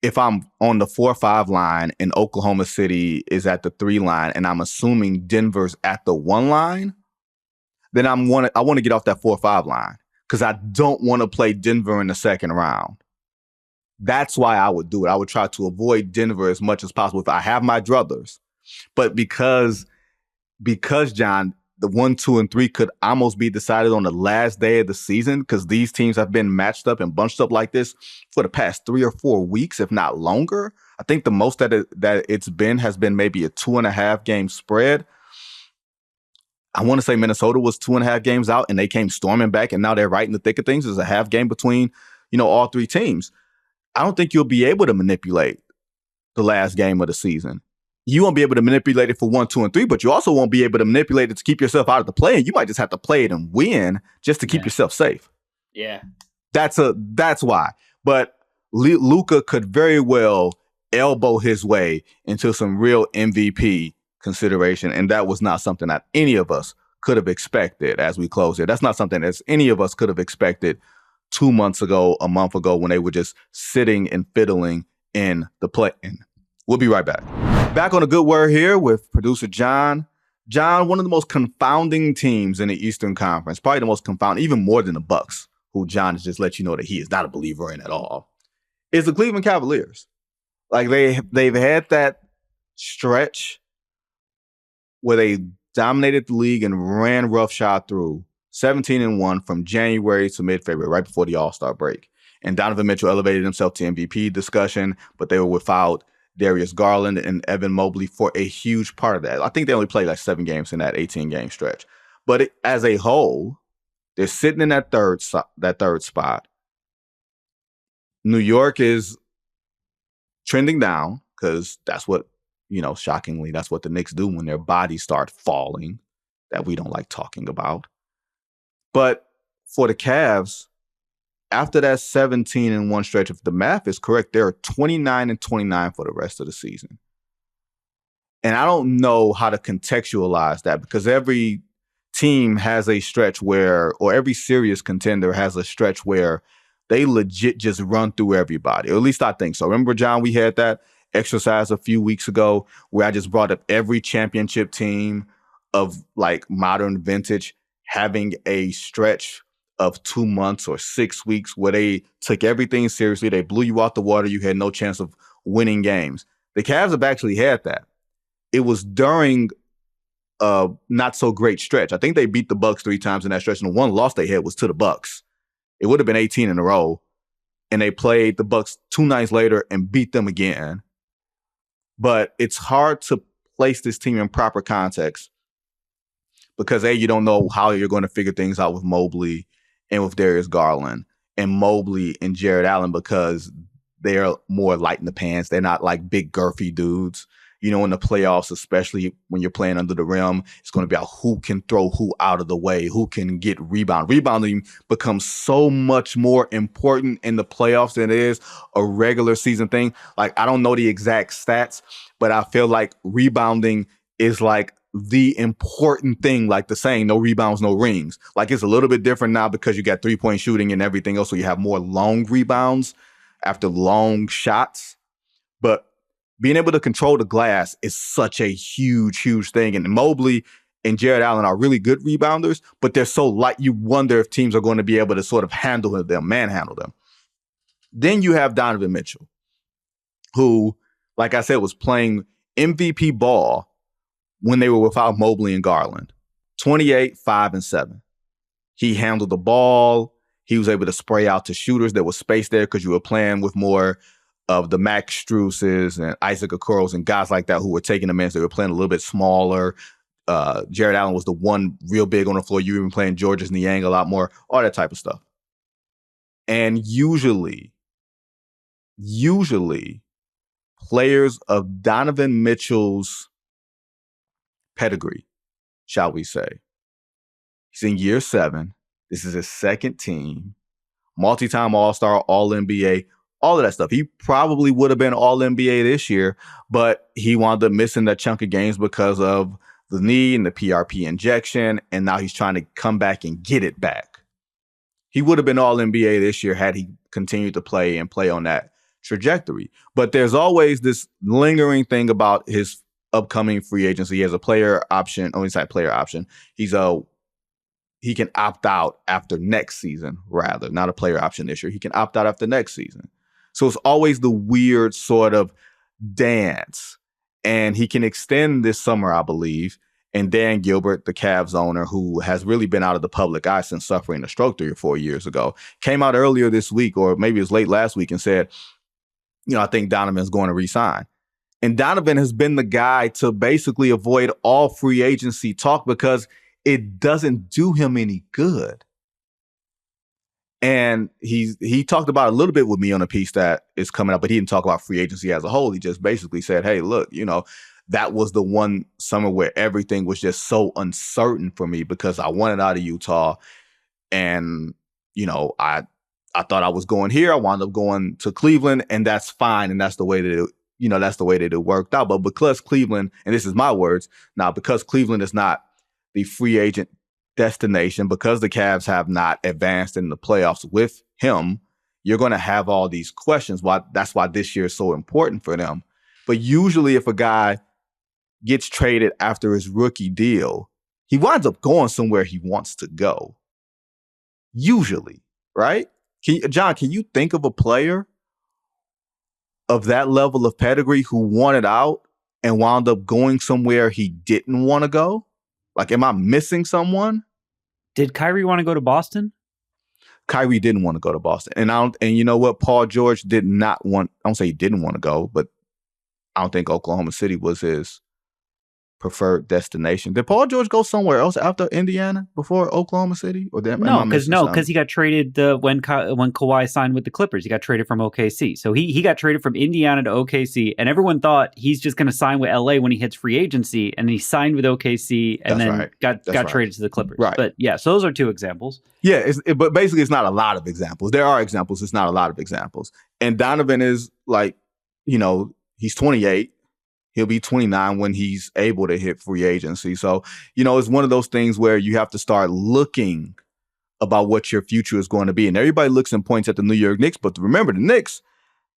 if I'm on the 4-5 line and Oklahoma City is at the 3 line, and I'm assuming Denver's at the 1 line, then I want to get off that 4-5 line because I don't want to play Denver in the second round. That's why I would do it. I would try to avoid Denver as much as possible if I have my druthers. But because John, the 1, 2, and 3 could almost be decided on the last day of the season because these teams have been matched up and bunched up like this for the past 3 or 4 weeks, if not longer. I think the most that it's been has been maybe a 2.5 game spread. I want to say Minnesota was 2.5 games out and they came storming back, and now they're right in the thick of things. There's a half game between, all 3 teams. I don't think you'll be able to manipulate the last game of the season. You won't be able to manipulate it for 1, 2, and 3, but you also won't be able to manipulate it to keep yourself out of the play. And you might just have to play it and win just to keep yourself safe. Yeah. That's why. But Luka could very well elbow his way into some real MVP consideration. And that was not something that any of us could have expected as we close it. That's not something that any of us could have expected 2 months ago, a month ago, when they were just sitting and fiddling in the play. We'll be right back. Back on a good word here with producer John. John, one of the most confounding teams in the Eastern Conference, probably the most confounding, even more than the Bucks, who John has just let you know that he is not a believer in at all, is the Cleveland Cavaliers. Like they've had that stretch where they dominated the league and ran roughshod through 17-1 from January to mid-February, right before the All-Star break. And Donovan Mitchell elevated himself to MVP discussion, but they were without Darius Garland and Evan Mobley for a huge part of that. I think they only played like 7 games in that 18-game stretch. But as a whole, they're sitting in that third spot. New York is trending down because that's what, shockingly, that's what the Knicks do when their bodies start falling, that we don't like talking about. But for the Cavs, after that 17-1 stretch, if the math is correct, they're 29-29 for the rest of the season. And I don't know how to contextualize that because every team has a stretch or every serious contender has a stretch where they legit just run through everybody. Or at least I think so. Remember, John, we had that exercise a few weeks ago where I just brought up every championship team of like modern vintage having a stretch of 2 months or 6 weeks where they took everything seriously. They blew you out the water. You had no chance of winning games. The Cavs have actually had that. It was during a not so great stretch. I think they beat the Bucks 3 times in that stretch, and the one loss they had was to the Bucks. It would have been 18 in a row, and they played the Bucks 2 nights later and beat them again. But it's hard to place this team in proper context because you don't know how you're going to figure things out with Mobley and with Darius Garland and Mobley and Jared Allen because they're more light in the pants. They're not like big girthy dudes. In the playoffs, especially when you're playing under the rim, it's going to be about who can throw who out of the way, who can get rebound. Rebounding becomes so much more important in the playoffs than it is a regular season thing. Like, I don't know the exact stats, but I feel like rebounding is like the important thing, like the saying, no rebounds, no rings. Like, it's a little bit different now because you got 3-point shooting and everything else, so you have more long rebounds after long shots. being able to control the glass is such a huge thing. And Mobley and Jared Allen are really good rebounders, but they're so light. You wonder if teams are going to be able to sort of handle them, manhandle them. Then you have Donovan Mitchell, who, like I said, was playing MVP ball when they were without Mobley and Garland. 28, 5, and 7. He handled the ball. He was able to spray out to shooters. There was space there because you were playing with more of the Max Struces and Isaac Okuros and guys like that who were taking the minutes. They were playing a little bit smaller. Jared Allen was the one real big on the floor. You were even playing Georges Niang a lot more, all that type of stuff. And usually, players of Donovan Mitchell's pedigree, shall we say, he's in year 7. This is his second team, multi-time All-Star, All-NBA, all of that stuff. He probably would have been All-NBA this year, but he wound up missing that chunk of games because of the knee and the PRP injection, and now he's trying to come back and get it back. He would have been All-NBA this year had he continued to play on that trajectory. But there's always this lingering thing about his upcoming free agency. He has a player option, player option. He can opt out after next season, rather, not a player option this year. He can opt out after next season. So it's always the weird sort of dance. And he can extend this summer, I believe. And Dan Gilbert, the Cavs owner, who has really been out of the public eye since suffering a stroke 3 or 4 years ago, came out earlier this week, or maybe it was late last week, and said, I think Donovan's going to resign. And Donovan has been the guy to basically avoid all free agency talk because it doesn't do him any good. And he talked about it a little bit with me on a piece that is coming up, but he didn't talk about free agency as a whole. He just basically said, hey, look, that was the one summer where everything was just so uncertain for me because I wanted out of Utah. And, I thought I was going here. I wound up going to Cleveland, and that's fine. And that's the way that it worked out. But because Cleveland, and this is my words, now because Cleveland is not the free agent destination, because the Cavs have not advanced in the playoffs with him, you're going to have all these questions. That's why this year is so important for them. But usually if a guy gets traded after his rookie deal, he winds up going somewhere he wants to go. Usually, right? John, can you think of a player of that level of pedigree who wanted out and wound up going somewhere he didn't want to go? Like, am I missing someone? Did Kyrie want to go to Boston? Kyrie didn't want to go to Boston. And you know what? Paul George did not want, I don't say he didn't want to go, but I don't think Oklahoma City was his preferred destination. Did Paul George go somewhere else after Indiana before Oklahoma City? Or No, because he got traded when Kawhi signed with the Clippers. He got traded from OKC. So he got traded from Indiana to OKC, and everyone thought he's just going to sign with LA when he hits free agency, and he signed with OKC and got traded to the Clippers. Right. But yeah, so those are 2 examples. Yeah, but basically it's not a lot of examples. There are examples. It's not a lot of examples. And Donovan is like, he's 28. He'll be 29 when he's able to hit free agency. So, it's one of those things where you have to start looking about what your future is going to be. And everybody looks and points at the New York Knicks. But remember, the Knicks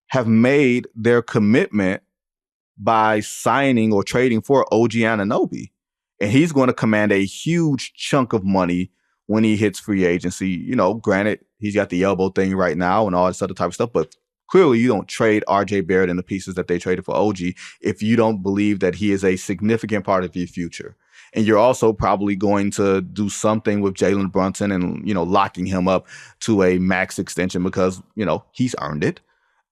have made their commitment by signing or trading for OG Anunoby. And he's going to command a huge chunk of money when he hits free agency. Granted, he's got the elbow thing right now and all this other type of stuff, but clearly you don't trade RJ Barrett and the pieces that they traded for OG if you don't believe that he is a significant part of your future. And you're also probably going to do something with Jalen Brunson and, locking him up to a max extension because, he's earned it.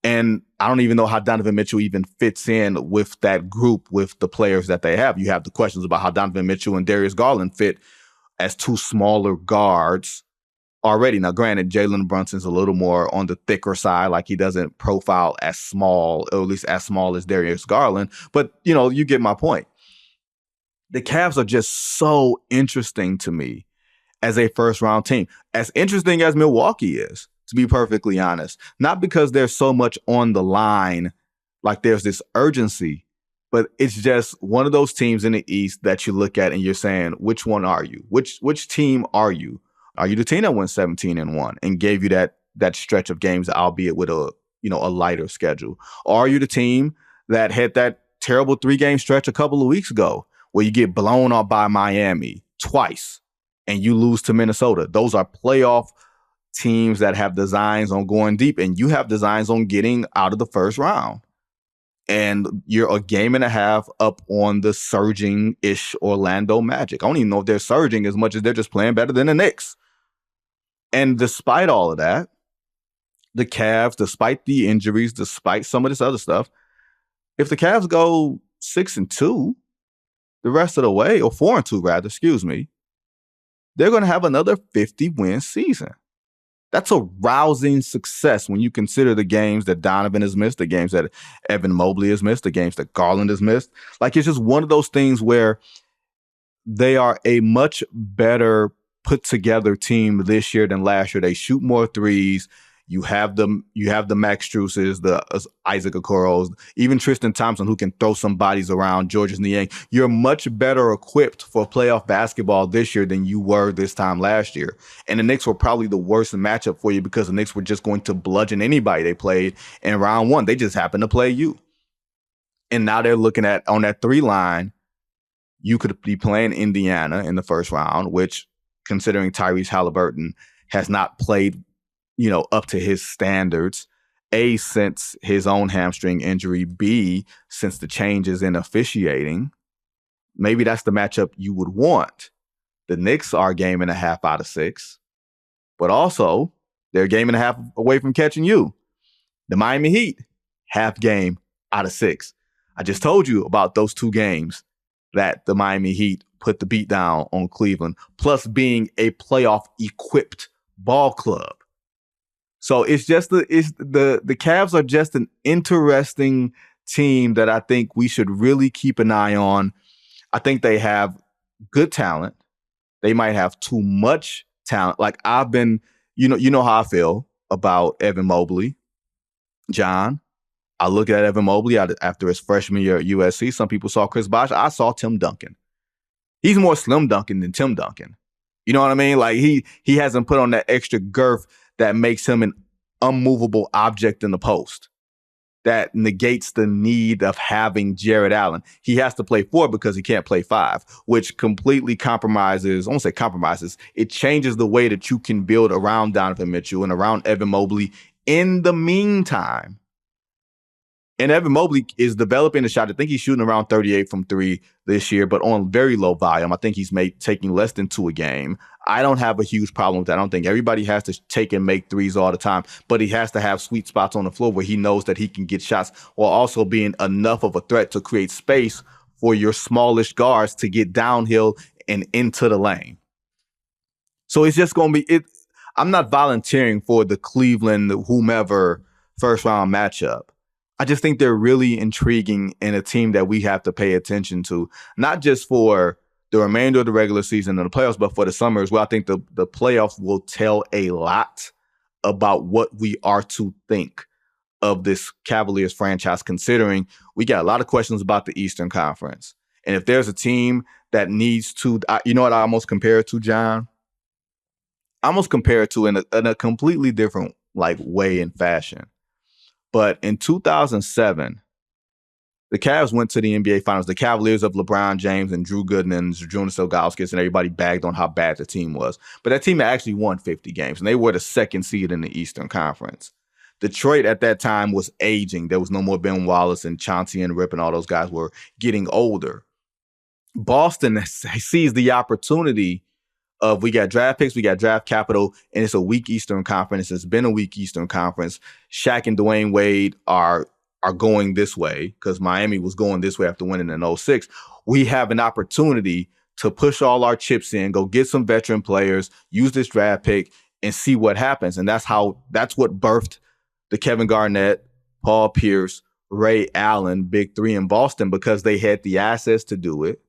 And I don't even know how Donovan Mitchell even fits in with that group, with the players that they have. You have the questions about how Donovan Mitchell and Darius Garland fit as 2 smaller guards already. Now, granted, Jalen Brunson's a little more on the thicker side, like he doesn't profile as small, or at least as small as Darius Garland. But, you get my point. The Cavs are just so interesting to me as a first-round team. As interesting as Milwaukee is, to be perfectly honest. Not because there's so much on the line, like there's this urgency, but it's just one of those teams in the East that you look at and you're saying, which one are you? Which team are you? Are you the team that went 17-1 and gave you that stretch of games, albeit with a lighter schedule? Or are you the team that had that terrible 3-game stretch a couple of weeks ago where you get blown up by Miami twice and you lose to Minnesota. Those are playoff teams that have designs on going deep, and you have designs on getting out of the first round. And you're a game and a half up on the surging-ish Orlando Magic. I don't even know if they're surging as much as they're just playing better than the Knicks. And despite all of that, the Cavs, despite the injuries, despite some of this other stuff, if the Cavs go 6-2 the rest of the way, or 4-2 rather, they're going to have another 50-win season. That's a rousing success when you consider the games that Donovan has missed, the games that Evan Mobley has missed, the games that Garland has missed. Like, it's just one of those things where they are a much better put together team this year than last year. They shoot more threes. You have the Max Struses, the Isaac Okoros, even Tristan Thompson, who can throw some bodies around, Georges Niang. You're much better equipped for playoff basketball this year than you were this time last year. And the Knicks were probably the worst matchup for you because the Knicks were just going to bludgeon anybody they played in round one. They just happened to play you. And now they're looking at, on that 3 line, you could be playing Indiana in the first round, which, considering Tyrese Halliburton has not played up to his standards, A, since his own hamstring injury, B, since the changes in officiating, maybe that's the matchup you would want. The Knicks are a game and a half out of 6, but also they're a game and a half away from catching you. The Miami Heat, half game out of 6. I just told you about those 2 games that the Miami Heat put the beat down on Cleveland, plus being a playoff-equipped ball club. So it's just the Cavs are just an interesting team that I think we should really keep an eye on. I think they have good talent. They might have too much talent. Like, I've been, you know how I feel about Evan Mobley, John. I look at Evan Mobley after his freshman year at USC. Some people saw Chris Bosh. I saw Tim Duncan. He's more Slim Duncan than Tim Duncan. You know what I mean? Like, he hasn't put on that extra girth that makes him an unmovable object in the post, that negates the need of having Jared Allen. He has to play 4 because he can't play 5, which completely compromises, I won't say compromises, it changes the way that you can build around Donovan Mitchell and around Evan Mobley in the meantime. And Evan Mobley is developing a shot. I think he's shooting around 38 from 3 this year, but on very low volume. I think he's taking less than 2 a game. I don't have a huge problem with that. I don't think everybody has to take and make threes all the time, but he has to have sweet spots on the floor where he knows that he can get shots while also being enough of a threat to create space for your smallish guards to get downhill and into the lane. So it's just going to be I'm not volunteering for the Cleveland whomever first round matchup. I just think they're really intriguing and a team that we have to pay attention to, not just for the remainder of the regular season and the playoffs, but for the summer as well. I think the playoffs will tell a lot about what we are to think of this Cavaliers franchise, considering we got a lot of questions about the Eastern Conference. And if there's a team that needs to, you know what I almost compare it to, John? I almost compare it to in a completely different way and fashion. But in 2007, the Cavs went to the NBA Finals. The Cavaliers of LeBron James and Drew Gooden and Zydrunas Ilgauskas, and everybody bagged on how bad the team was. But that team actually won 50 games, and they were the 2nd seed in the Eastern Conference. Detroit at that time was aging. There was no more Ben Wallace, and Chauncey and Rip and all those guys were getting older. Boston sees the opportunity of, we got draft picks, we got draft capital, and it's a weak Eastern Conference. It's been a weak Eastern Conference. Shaq and Dwayne Wade are going this way because Miami was going this way after winning in 06. We have an opportunity to push all our chips in, go get some veteran players, use this draft pick, and see what happens. And that's what birthed the Kevin Garnett, Paul Pierce, Ray Allen Big Three in Boston, because they had the assets to do it.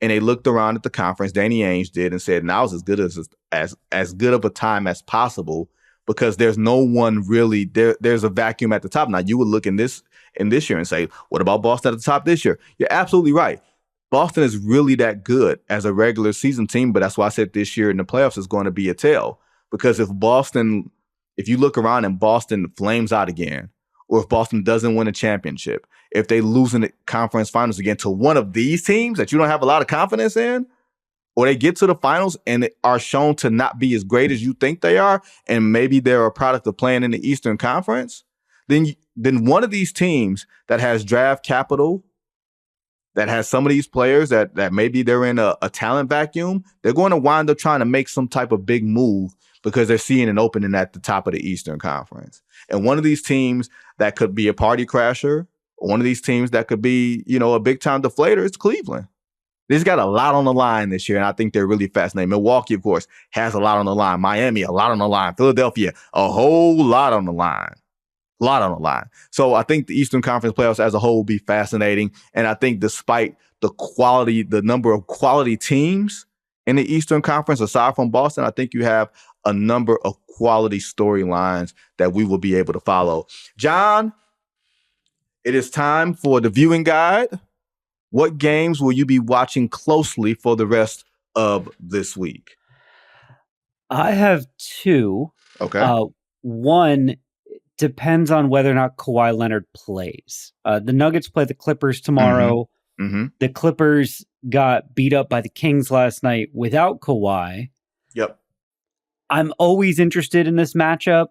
And they looked around at the conference, Danny Ainge did, and said, now's as good as good of a time as possible, because there's no one really there's a vacuum at the top. Now, you would look in this year and say, what about Boston at the top this year? You're absolutely right. Boston is really that good as a regular season team, but that's why I said this year in the playoffs is going to be a tell. Because if you look around and Boston flames out again, or if Boston doesn't win a championship, if they lose in the conference finals again to one of these teams that you don't have a lot of confidence in, or they get to the finals and are shown to not be as great as you think they are, and maybe they're a product of playing in the Eastern Conference, then one of these teams that has draft capital, that has some of these players that maybe they're in a talent vacuum, they're going to wind up trying to make some type of big move because they're seeing an opening at the top of the Eastern Conference. And one of these teams that could be a party crasher, or one of these teams that could be, a big-time deflator, is Cleveland. They've got a lot on the line this year, and I think they're really fascinating. Milwaukee, of course, has a lot on the line. Miami, a lot on the line. Philadelphia, a whole lot on the line. A lot on the line. So I think the Eastern Conference playoffs as a whole will be fascinating. And I think despite the number of quality teams in the Eastern Conference, aside from Boston, I think you have a number of quality storylines that we will be able to follow. John, it is time for the viewing guide. What games will you be watching closely for the rest of this week? I have two. Okay. One depends on whether or not Kawhi Leonard plays. The Nuggets play the Clippers tomorrow. Mm-hmm. The Clippers got beat up by the Kings last night without Kawhi. Yep. I'm always interested in this matchup.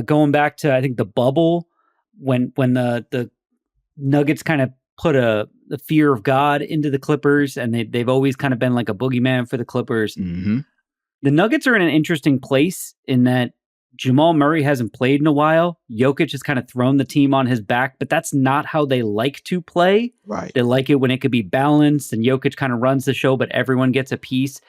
Going back to, I think, the bubble, when the Nuggets kind of put the fear of God into the Clippers, and they've always kind of been like a boogeyman for the Clippers. Mm-hmm. The Nuggets are in an interesting place in that Jamal Murray hasn't played in a while. Jokic has kind of thrown the team on his back, but that's not how they like to play. Right. They like it when it could be balanced, and Jokic kind of runs the show, but everyone gets a piece.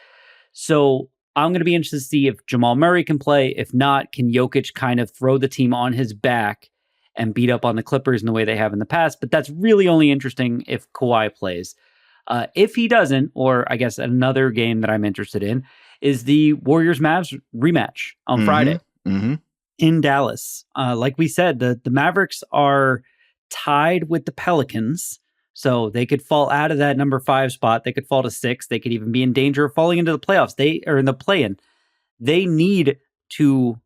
So I'm going to be interested to see if Jamal Murray can play. If not, can Jokic kind of throw the team on his back and beat up on the Clippers in the way they have in the past? But that's really only interesting if Kawhi plays. If he doesn't, or I guess another game that I'm interested in, is the Warriors-Mavs rematch on Friday. Mm-hmm. In Dallas. Like we said, the Mavericks are tied with the Pelicans, so they could fall out of that number 5 spot. They could fall to 6. They could even be in danger of falling into the playoffs. They are in the play-in. They need to,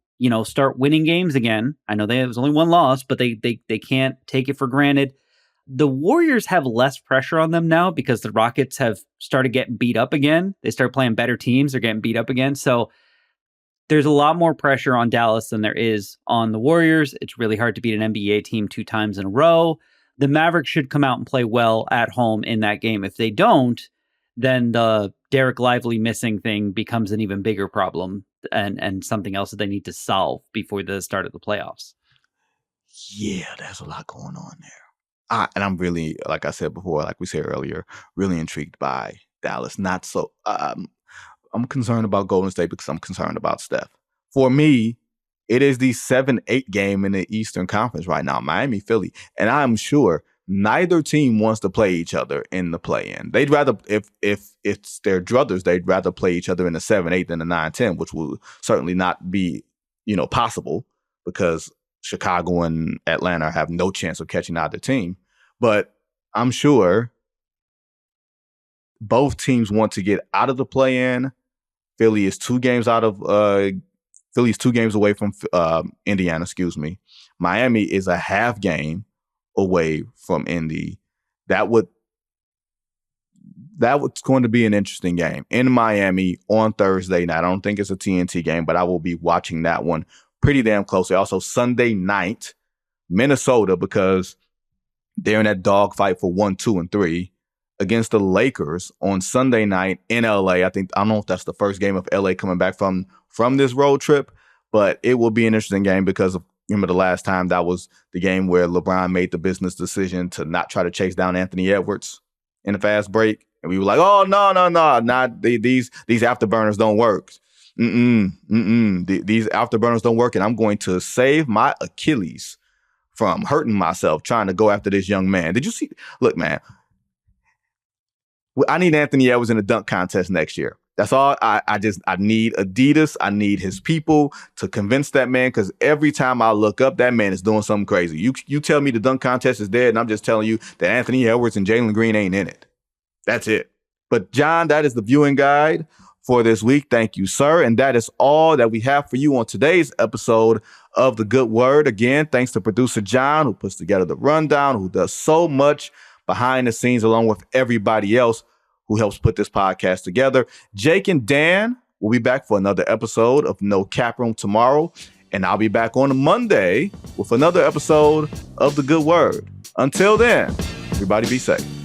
start winning games again. I know there was only one loss, but they can't take it for granted. The Warriors have less pressure on them now because the Rockets have started getting beat up again. They start playing better teams. They're getting beat up again. So there's a lot more pressure on Dallas than there is on the Warriors. It's really hard to beat an NBA team 2 times in a row. The Mavericks should come out and play well at home in that game. If they don't, then the Derek Lively missing thing becomes an even bigger problem and something else that they need to solve before the start of the playoffs. Yeah, there's a lot going on there. And I'm really, like I said before, like we said earlier, really intrigued by Dallas. Not so... I'm concerned about Golden State because I'm concerned about Steph. For me, it is the 7-8 game in the Eastern Conference right now, Miami, Philly. And I'm sure neither team wants to play each other in the play-in. They'd rather, if it's their druthers, they'd rather play each other in the 7-8 than the 9-10, which will certainly not be, possible because Chicago and Atlanta have no chance of catching either team. But I'm sure both teams want to get out of the play-in. Philly is 2 games Philly's 2 games away from Indiana, Miami is a half game away from Indy. That's going to be an interesting game in Miami on Thursday night. I don't think it's a TNT game, but I will be watching that one pretty damn closely. Also, Sunday night, Minnesota, because they're in that dogfight for 1, 2, and 3. Against the Lakers on Sunday night in LA. I don't know if that's the first game of LA coming back from this road trip, but it will be an interesting game because remember the last time that was the game where LeBron made the business decision to not try to chase down Anthony Edwards in the fast break. And we were like, oh, no, not these afterburners don't work. These afterburners don't work. And I'm going to save my Achilles from hurting myself trying to go after this young man. Did you see? Look, man. I need Anthony Edwards in a dunk contest next year. That's all. I need Adidas. I need his people to convince that man, because every time I look up, that man is doing something crazy. You tell me the dunk contest is dead, and I'm just telling you that Anthony Edwards and Jalen Green ain't in it. That's it. But John, that is the viewing guide for this week. Thank you, sir. And that is all that we have for you on today's episode of The Good Word. Again, thanks to producer John, who puts together the rundown, who does so much behind the scenes, along with everybody else who helps put this podcast together. Jake and Dan will be back for another episode of No Cap Room tomorrow. And I'll be back on a Monday with another episode of The Good Word. Until then, everybody be safe.